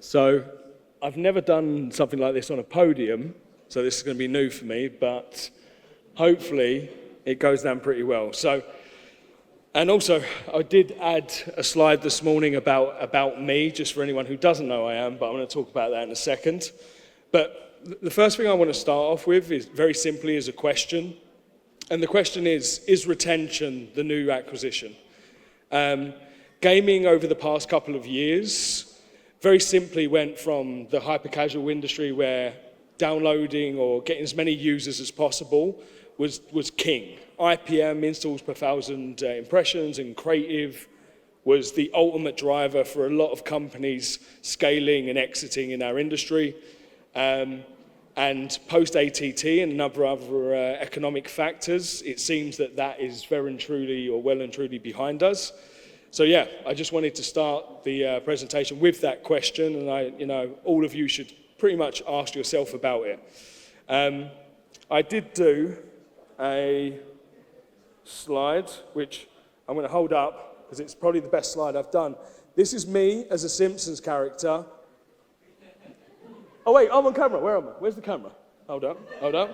So I've never done something like this on a podium, so this is going to be new for me, but hopefully it goes down pretty well. And also, I did add a slide this morning about me, just for anyone who doesn't know who I am, but I'm going to talk about that in a second. But the first thing I want to start off with is very simply is a question. And the question is retention the new acquisition? Gaming over the past couple of years very simply went from the hyper-casual industry where downloading or getting as many users as possible was king. IPM, installs per thousand impressions, and creative was the ultimate driver for a lot of companies scaling and exiting in our industry. And post-ATT and a number of other economic factors, it seems that is well and truly behind us. So yeah, I just wanted to start the presentation with that question, and all of you should pretty much ask yourself about it. I did do a slide, which I'm going to hold up, because it's probably the best slide I've done. This is me as a Simpsons character. Oh wait, I'm on camera, where am I? Where's the camera? Hold up. No.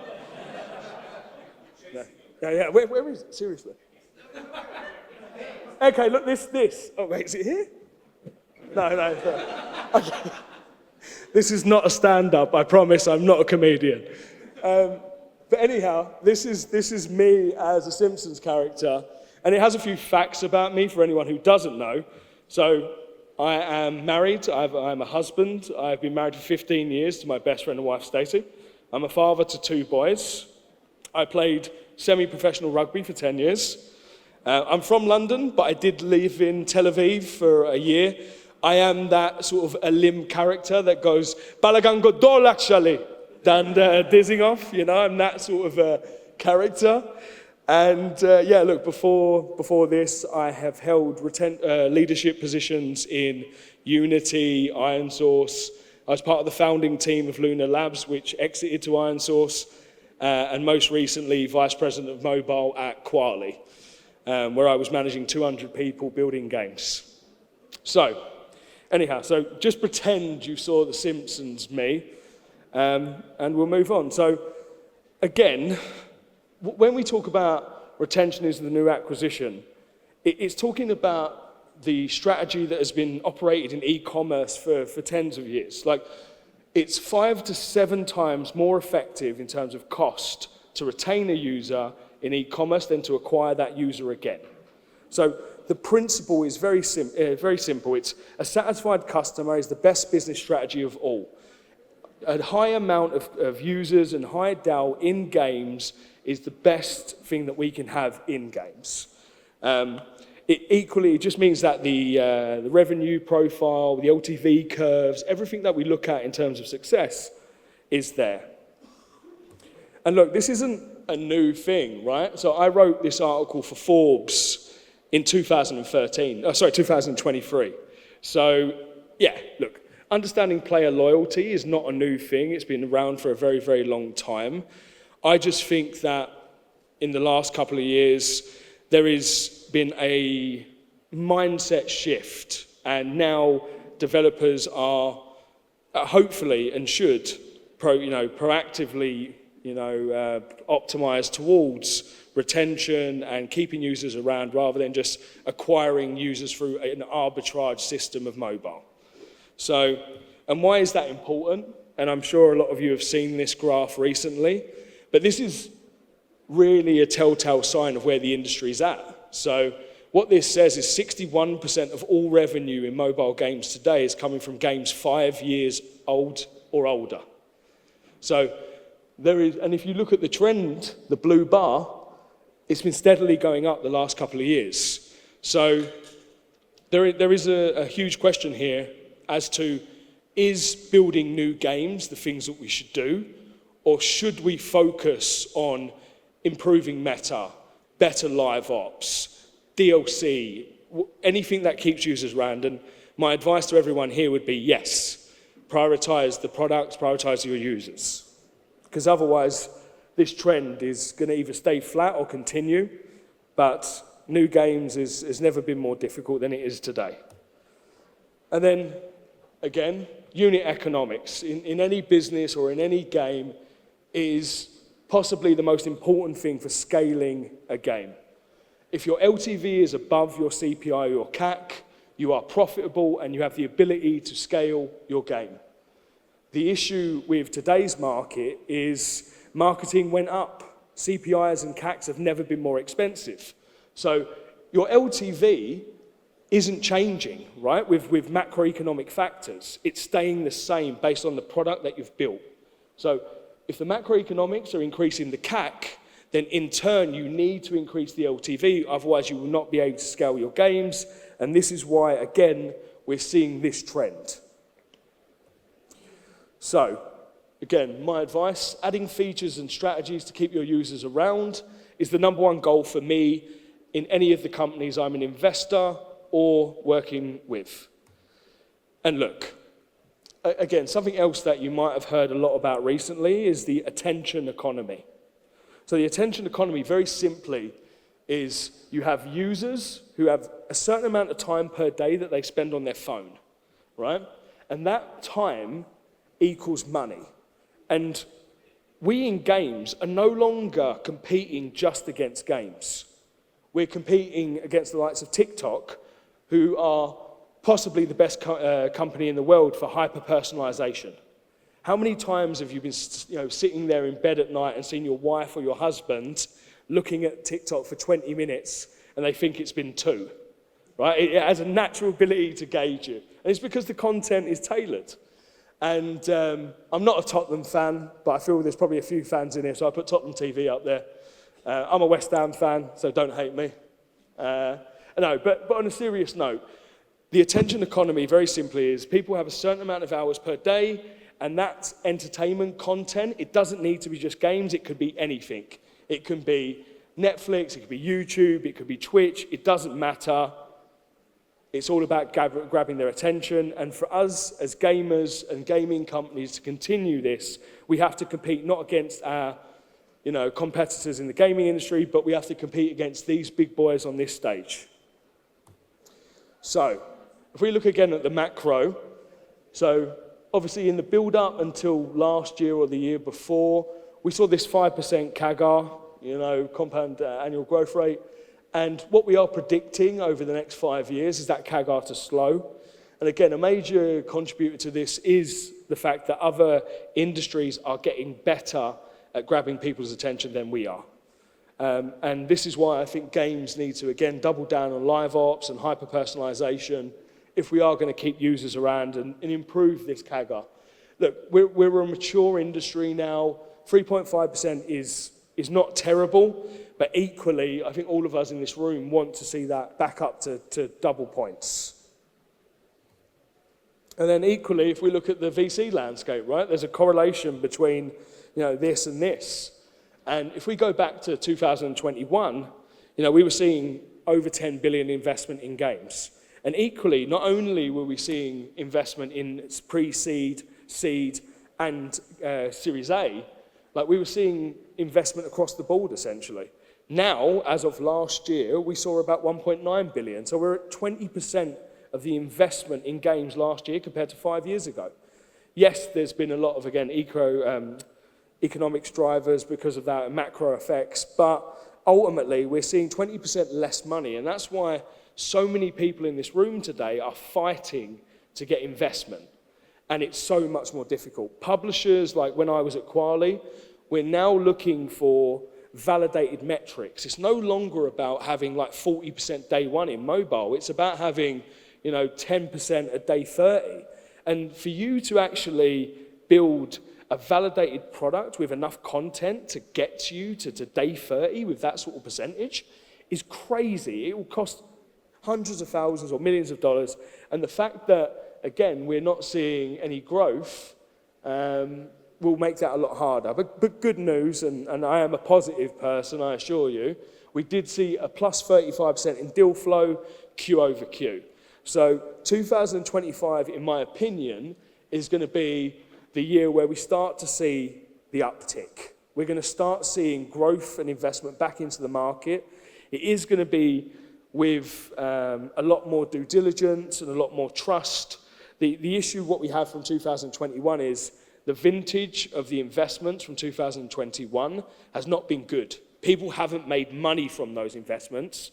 Yeah, where is it? Seriously. Okay, look, this. Oh wait, is it here? No. Okay. This is not a stand-up, I promise, I'm not a comedian. But anyhow, this is me as a Simpsons character, and it has a few facts about me for anyone who doesn't know. So I am married, I'm a husband, I've been married for 15 years to my best friend and wife, Stacey. I'm a father to 2 boys. I played semi-professional rugby for 10 years. I'm from London, but I did live in Tel Aviv for a year. I am that sort of Alim character that goes, Balagan Godol actually, and dizzing off, I'm that sort of character. And look, before this, I have held leadership positions in Unity, IronSource. I was part of the founding team of Lunar Labs, which exited to IronSource, and most recently, Vice President of Mobile at Quali, where I was managing 200 people building games. So, anyhow, just pretend you saw The Simpsons me, and we'll move on. So, again, when we talk about retention is the new acquisition, it's talking about the strategy that has been operated in e-commerce for tens of years. Like, it's 5 to 7 times more effective in terms of cost to retain a user in e-commerce than to acquire that user again. So the principle is very simple. It's a satisfied customer is the best business strategy of all. A high amount of users and high DAU in games is the best thing that we can have in games. It just means that the revenue profile, the LTV curves, everything that we look at in terms of success is there. And look, this isn't a new thing, right? So I wrote this article for Forbes in 2023. So yeah, look, understanding player loyalty is not a new thing. It's been around for a very, very long time. I just think that in the last couple of years, there has been a mindset shift, and now developers are hopefully and should proactively optimize towards retention and keeping users around rather than just acquiring users through an arbitrage system of mobile. So, and why is that important? And I'm sure a lot of you have seen this graph recently, but this is really a telltale sign of where the industry's at. So what this says is 61% of all revenue in mobile games today is coming from games 5 years old or older. So and if you look at the trend, the blue bar, it's been steadily going up the last couple of years. So there is a huge question here as to, is building new games the things that we should do, or should we focus on improving meta, better live ops, DLC, anything that keeps users around? And my advice to everyone here would be yes, prioritize the products, prioritize your users. Because otherwise, this trend is going to either stay flat or continue, but new games has never been more difficult than it is today. And then again, unit economics in any business or in any game is possibly the most important thing for scaling a game. If your LTV is above your CPI or CAC, you are profitable and you have the ability to scale your game. The issue with today's market is marketing went up. CPIs and CACs have never been more expensive. So your LTV isn't changing, right, with macroeconomic factors. It's staying the same based on the product that you've built. So if the macroeconomics are increasing the CAC, then in turn you need to increase the LTV, otherwise you will not be able to scale your games. And this is why, again, we're seeing this trend. So, again, my advice, adding features and strategies to keep your users around is the number one goal for me in any of the companies I'm an investor or working with. And look, again, something else that you might have heard a lot about recently is the attention economy. So the attention economy, very simply, is you have users who have a certain amount of time per day that they spend on their phone, right? And that time equals money. And we in games are no longer competing just against games. We're competing against the likes of TikTok, who are possibly the best company in the world for hyper-personalization. How many times have you been sitting there in bed at night and seen your wife or your husband looking at TikTok for 20 minutes and they think it's been 2, right? It has a natural ability to gauge you. And it's because the content is tailored. And I'm not a Tottenham fan, but I feel there's probably a few fans in here, so I put Tottenham TV up there. I'm a West Ham fan, so don't hate me. No, but on a serious note, the attention economy, very simply, is people have a certain amount of hours per day, and that's entertainment content. It doesn't need to be just games. It could be anything. It can be Netflix, it could be YouTube, it could be Twitch. It doesn't matter. It's all about grabbing their attention. And for us as gamers and gaming companies to continue this, we have to compete not against our competitors in the gaming industry, but we have to compete against these big boys on this stage. So, if we look again at the macro, so obviously in the build-up until last year or the year before, we saw this 5% CAGR, compound annual growth rate. And what we are predicting over the next 5 years is that CAGR to slow. And again, a major contributor to this is the fact that other industries are getting better at grabbing people's attention than we are. And this is why I think games need to, again, double down on live ops and hyper-personalization if we are going to keep users around and improve this CAGR. Look, we're a mature industry now. 3.5% is not terrible, but equally, I think all of us in this room want to see that back up to double points. And then equally, if we look at the VC landscape, right, there's a correlation between this and this. And if we go back to 2021, we were seeing over 10 billion investment in games. And equally, not only were we seeing investment in pre-seed, seed, and Series A, like we were seeing investment across the board, essentially. Now, as of last year, we saw about 1.9 billion. So we're at 20% of the investment in games last year compared to 5 years ago. Yes, there's been a lot of, again, economics drivers because of that, macro effects, but ultimately we're seeing 20% less money, and that's why so many people in this room today are fighting to get investment, and it's so much more difficult. Publishers, like when I was at Quali, we're now looking for validated metrics. It's no longer about having like 40% day one in mobile, it's about having 10% at day 30. And for you to actually build a validated product with enough content to get you to day 30 with that sort of percentage is crazy. It will cost hundreds of thousands or millions of dollars. And the fact that, again, we're not seeing any growth will make that a lot harder. But good news, and I am a positive person, I assure you, we did see a plus 35% in deal flow, Q over Q. So 2025, in my opinion, is going to be the year where we start to see the uptick. We're going to start seeing growth and investment back into the market. It is going to be with a lot more due diligence and a lot more trust. The issue, what we have from 2021 is the vintage of the investments from 2021 has not been good. People haven't made money from those investments.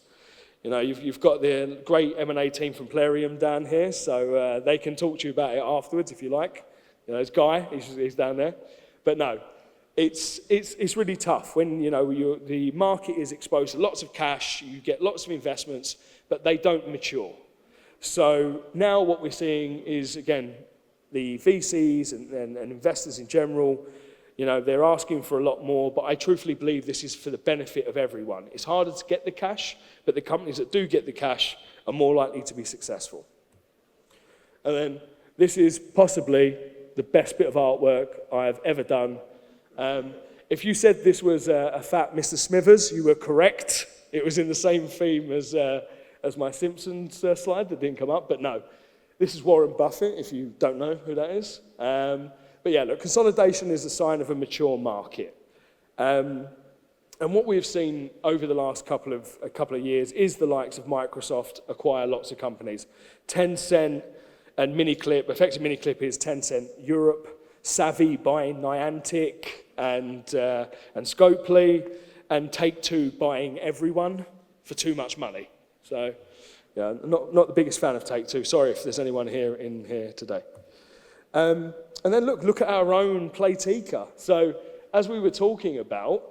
You know, you've got the great M&A team from Plarium down here, so they can talk to you about it afterwards if you like. You know, there's Guy, he's down there. But no, it's really tough when, you know, the market is exposed to lots of cash, you get lots of investments, but they don't mature. So now what we're seeing is, again, the VCs and investors in general, you know, they're asking for a lot more, but I truthfully believe this is for the benefit of everyone. It's harder to get the cash, but the companies that do get the cash are more likely to be successful. And then this is possibly the best bit of artwork I have ever done. If you said this was a fat Mr. Smithers, you were correct. It was in the same theme as my Simpsons slide that didn't come up, but no. This is Warren Buffett, if you don't know who that is. But yeah, look, consolidation is a sign of a mature market. And what we've seen over the last couple of years is the likes of Microsoft acquire lots of companies. Tencent and Miniclip, effectively Miniclip is Tencent Europe, Savvy buying Niantic and Scopely, and Take-Two buying everyone for too much money. So, yeah, not the biggest fan of Take-Two. Sorry if there's anyone here today. And then look at our own Playtika. So, as we were talking about,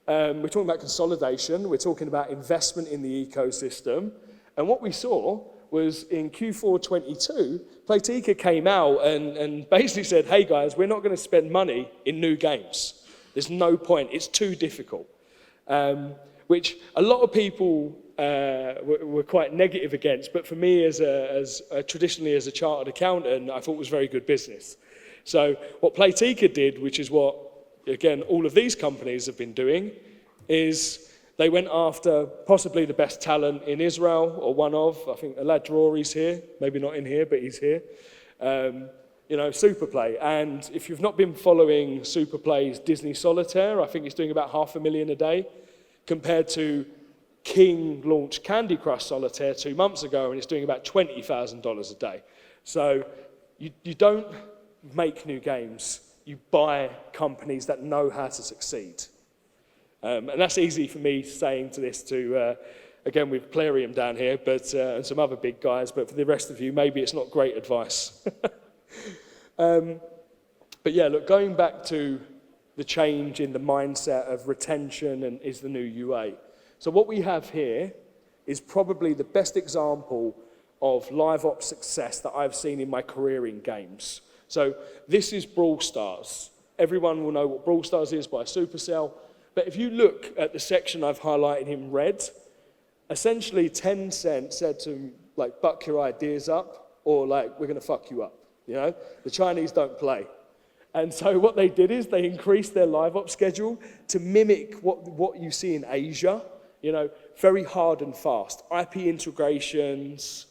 we're talking about consolidation, we're talking about investment in the ecosystem, and what we saw was in Q4 22, Playtika came out and basically said, hey guys, we're not going to spend money in new games. There's no point, it's too difficult. Which a lot of people were quite negative against, but for me traditionally as a chartered accountant, I thought was very good business. So what Playtika did, which is what, again, all of these companies have been doing, is they went after possibly the best talent in Israel, or one of, I think Elad Drori's here, maybe not in here, but he's here. You know, Superplay. And if you've not been following Superplay's Disney Solitaire, I think it's doing about $500,000 a day, compared to King launched Candy Crush Solitaire 2 months ago, and it's doing about $20,000 a day. So you don't make new games, you buy companies that know how to succeed. And that's easy for me saying to this to, again, with Plarium down here, but and some other big guys, but for the rest of you, maybe it's not great advice. But yeah, look, going back to the change in the mindset of retention and is the new UA. So what we have here is probably the best example of live ops success that I've seen in my career in games. So this is Brawl Stars. Everyone will know what Brawl Stars is by Supercell. But if you look at the section I've highlighted in red, essentially Tencent said to them, like, buck your ideas up, or like, we're gonna fuck you up, you know? The Chinese don't play. And so what they did is they increased their live ops schedule to mimic what you see in Asia, you know, very hard and fast. IP integrations,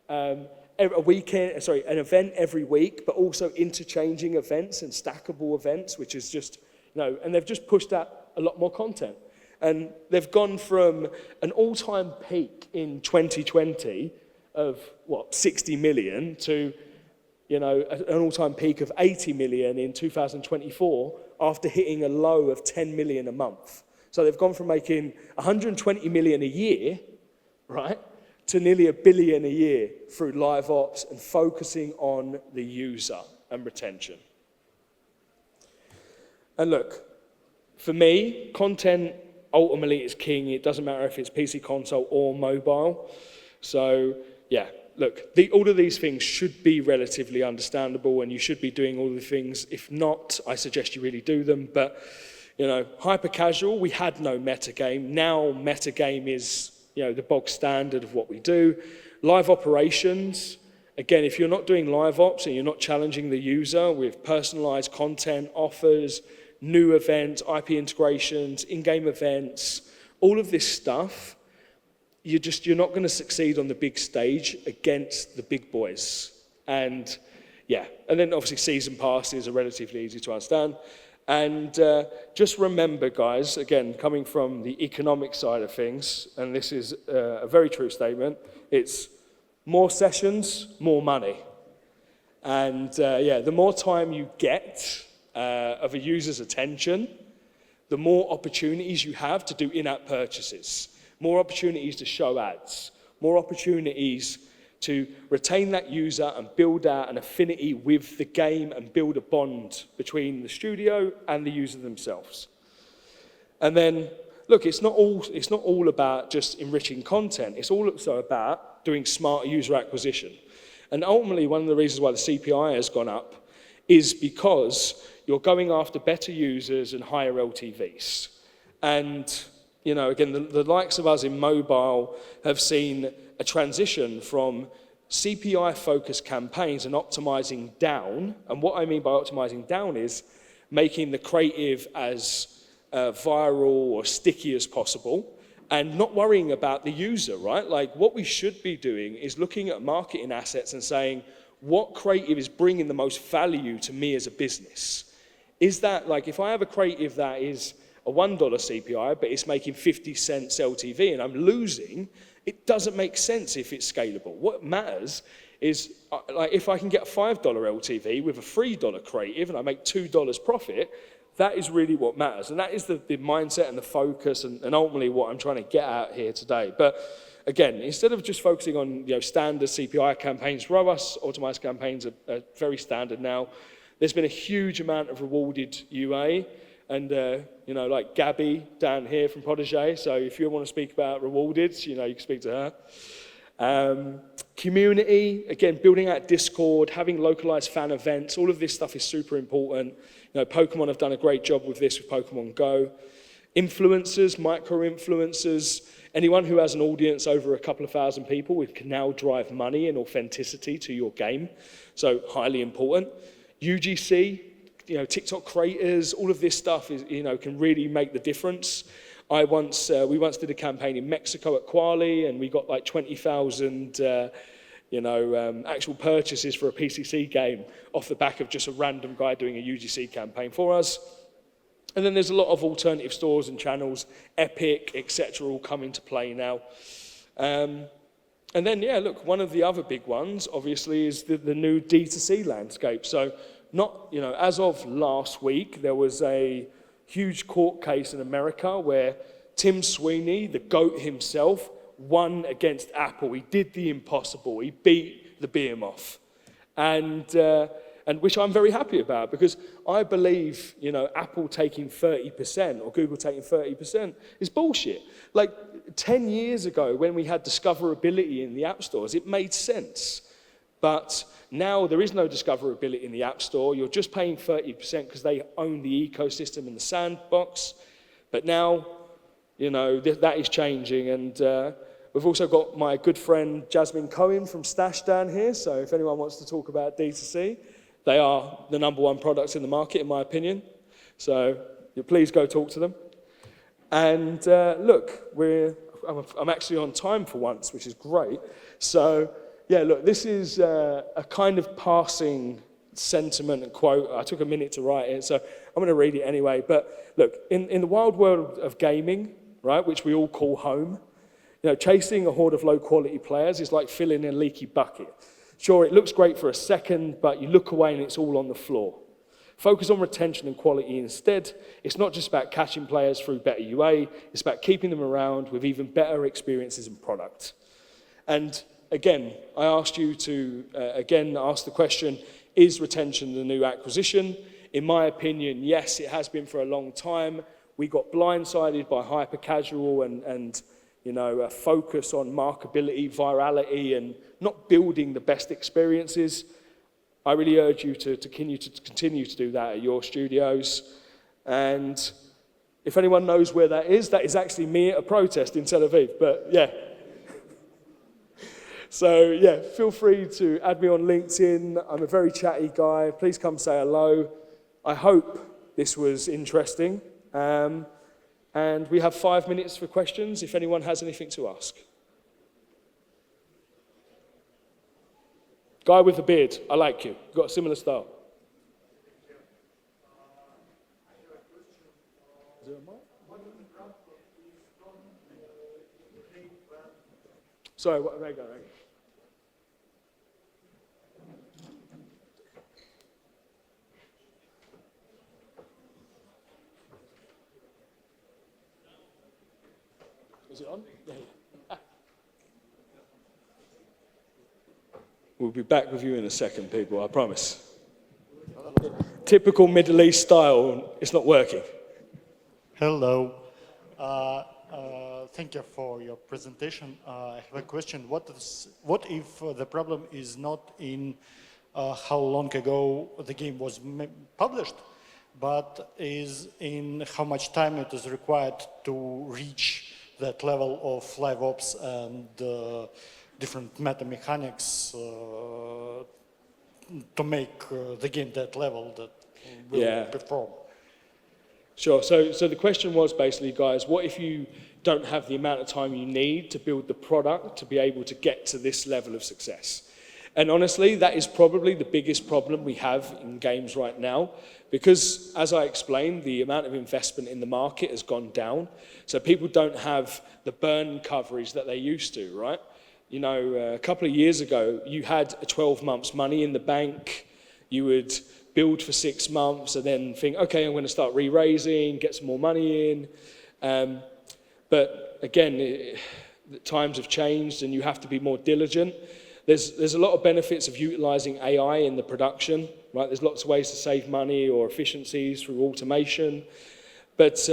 an event every week, but also interchanging events and stackable events, which is just, you know, and they've just pushed out a lot more content. And they've gone from an all-time peak in 2020 of, 60 million to, you know, an all-time peak of 80 million in 2024 after hitting a low of 10 million a month. So they've gone from making 120 million a year, right, to nearly $1 billion a year through live ops and focusing on the user and retention. And look, for me, content ultimately is king. It doesn't matter if it's PC, console, or mobile. So, yeah, look, all of these things should be relatively understandable, and you should be doing all the things. If not, I suggest you really do them. But, you know, hyper casual, we had no metagame. Now metagame is, you know, the bog standard of what we do. Live operations, again, if you're not doing live ops and you're not challenging the user with personalized content, offers, new events, IP integrations, in-game events, all of this stuff, you're not going to succeed on the big stage against the big boys. And yeah, and then obviously season passes are relatively easy to understand. And just remember, guys, again, coming from the economic side of things, and this is a very true statement, it's more sessions, more money. And yeah, the more time you get of a user's attention, the more opportunities you have to do in-app purchases, more opportunities to show ads, more opportunities to retain that user and build out an affinity with the game and build a bond between the studio and the user themselves. And then, look, it's not all about just enriching content. It's also about doing smart user acquisition. And ultimately, one of the reasons why the CPI has gone up is because you're going after better users and higher LTVs. And, you know, again, the likes of us in mobile have seen a transition from CPI-focused campaigns and optimizing down. And what I mean by optimizing down is making the creative as viral or sticky as possible and not worrying about the user, right? Like, what we should be doing is looking at marketing assets and saying, what creative is bringing the most value to me as a business? Is that, like, if I have a creative that is a $1 CPI, but it's making 50 cents LTV and I'm losing, it doesn't make sense if it's scalable. What matters is, like, if I can get a $5 LTV with a $3 creative and I make $2 profit, that is really what matters. And that is the mindset and the focus and ultimately what I'm trying to get at here today. But again, instead of just focusing on, you know, standard CPI campaigns, ROAS optimized campaigns are very standard now. There's been a huge amount of rewarded UA. And, you know, like Gabby down here from Protégé, so if you want to speak about rewarded, you know, you can speak to her. Community, again, building out Discord, having localized fan events, all of this stuff is super important. You know, Pokemon have done a great job with this with Pokemon Go. Influencers, micro-influencers, anyone who has an audience over a couple of thousand people, we can now drive money and authenticity to your game. So highly important. UGC, you know, TikTok creators, all of this stuff is, you know, can really make the difference. We once did a campaign in Mexico at Quali, and we got like 20,000, actual purchases for a PCC game off the back of just a random guy doing a UGC campaign for us. And then there's a lot of alternative stores and channels, Epic, etc., all come into play now. And then, yeah, look, one of the other big ones, obviously, is the new D2C landscape. So, as of last week, there was a huge court case in America where Tim Sweeney, the GOAT himself, won against Apple. He did the impossible. He beat the behemoth. And which I'm very happy about, because I believe, you know, Apple taking 30% or Google taking 30% is bullshit. Like 10 years ago when we had discoverability in the app stores, it made sense. But now there is no discoverability in the App Store. You're just paying 30% because they own the ecosystem and the sandbox. But now, you know, that is changing. And we've also got my good friend Jasmine Cohen from Stash down here. So if anyone wants to talk about D2C, they are the #1 products in the market, in my opinion. So please go talk to them. And look, I'm actually on time for once, which is great. So yeah, look, this is a kind of passing sentiment and quote. I took a minute to write it, so I'm going to read it anyway. But look, in the wild world of gaming, right, which we all call home, you know, chasing a horde of low-quality players is like filling a leaky bucket. Sure, it looks great for a second, but you look away and it's all on the floor. Focus on retention and quality instead. It's not just about catching players through better UA. It's about keeping them around with even better experiences and product. And again, I asked you to, ask the question, is retention the new acquisition? In my opinion, yes, it has been for a long time. We got blindsided by hyper-casual and a focus on markability, virality, and not building the best experiences. I really urge you to continue to do that at your studios. And if anyone knows where that is actually me at a protest in Tel Aviv, but yeah. So yeah, feel free to add me on LinkedIn. I'm a very chatty guy. Please come say hello. I hope this was interesting. And we have 5 minutes for questions if anyone has anything to ask. Guy with the beard, I like you. You've got a similar style. Sorry, there you go. Is it on? Yeah. We'll be back with you in a second, people, I promise. Typical Middle East style, it's not working. Hello. Thank you for your presentation. I have a question. What if the problem is not in how long ago the game was published, but is in how much time it is required to reach that level of live ops and different meta mechanics to make the game that level that will perform? Sure, so the question was basically, guys, what if you don't have the amount of time you need to build the product to be able to get to this level of success? And honestly, that is probably the biggest problem we have in games right now, because as I explained, the amount of investment in the market has gone down. So people don't have the burn coverage that they used to, right? You know, a couple of years ago, you had 12 months money in the bank, you would build for 6 months and then think, okay, I'm going to start re-raising, get some more money in. But again, the times have changed and you have to be more diligent. There's a lot of benefits of utilizing AI in the production, right? There's lots of ways to save money or efficiencies through automation. But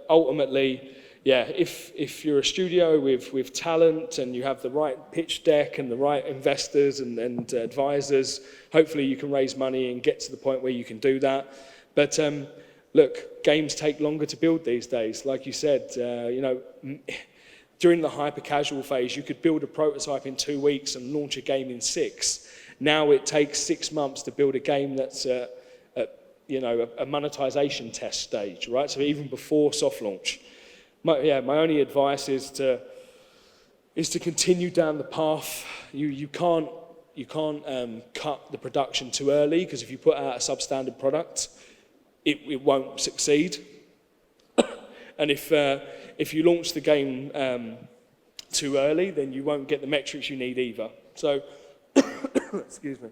ultimately, yeah, if you're a studio with talent and you have the right pitch deck and the right investors and advisors, hopefully you can raise money and get to the point where you can do that. But look, games take longer to build these days. Like you said, you know, during the hyper-casual phase, you could build a prototype in 2 weeks and launch a game in 6. Now it takes 6 months to build a game that's you know, a monetization test stage, right? So even before soft launch. My only advice is to continue down the path. You can't cut the production too early, because if you put out a substandard product, it won't succeed. And if you launch the game too early, then you won't get the metrics you need either. So, excuse me.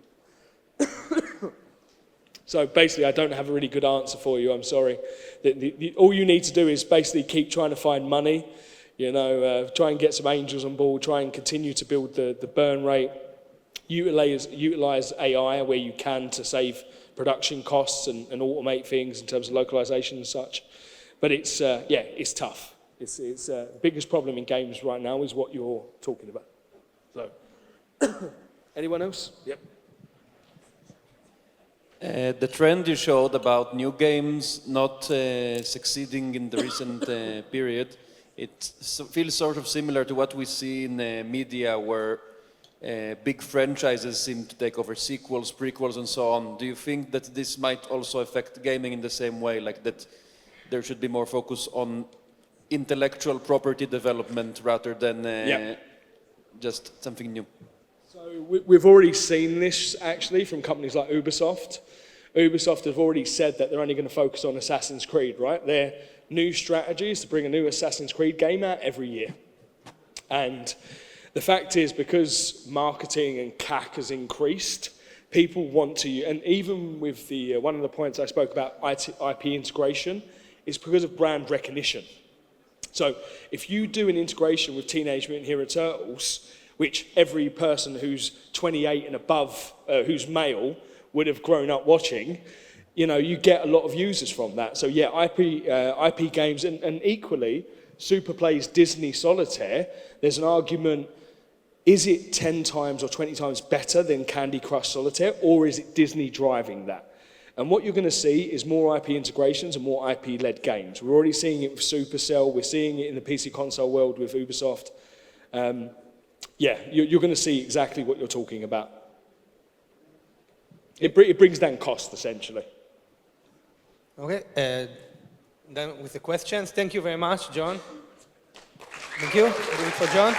So basically, I don't have a really good answer for you, I'm sorry. All you need to do is basically keep trying to find money, you know, try and get some angels on board, try and continue to build the burn rate, utilize AI where you can to save production costs and automate things in terms of localization and such. But it's tough. It's the biggest problem in games right now is what you're talking about. So, anyone else? Yep. The trend you showed about new games not succeeding in the recent period, it feels sort of similar to what we see in media, where big franchises seem to take over sequels, prequels, and so on. Do you think that this might also affect gaming in the same way, like that there should be more focus on intellectual property development rather than just something new? So we've already seen this actually from companies like Ubisoft. Ubisoft have already said that they're only going to focus on Assassin's Creed, right? Their new strategy is to bring a new Assassin's Creed game out every year. And the fact is, because marketing and CAC has increased, people want to, and even with the one of the points I spoke about, IP integration, is because of brand recognition. So if you do an integration with Teenage Mutant Hero Turtles, which every person who's 28 and above, who's male, would have grown up watching, you know, you get a lot of users from that. So yeah, IP games, and equally, Superplay's Disney Solitaire, there's an argument, is it 10 times or 20 times better than Candy Crush Solitaire, or is it Disney driving that? And what you're going to see is more IP integrations and more IP-led games. We're already seeing it with Supercell, we're seeing it in the PC console world with Ubisoft. Yeah, you're going to see exactly what you're talking about. It brings down cost, essentially. Okay, then with the questions. Thank you very much, John. Thank you. Do it for John.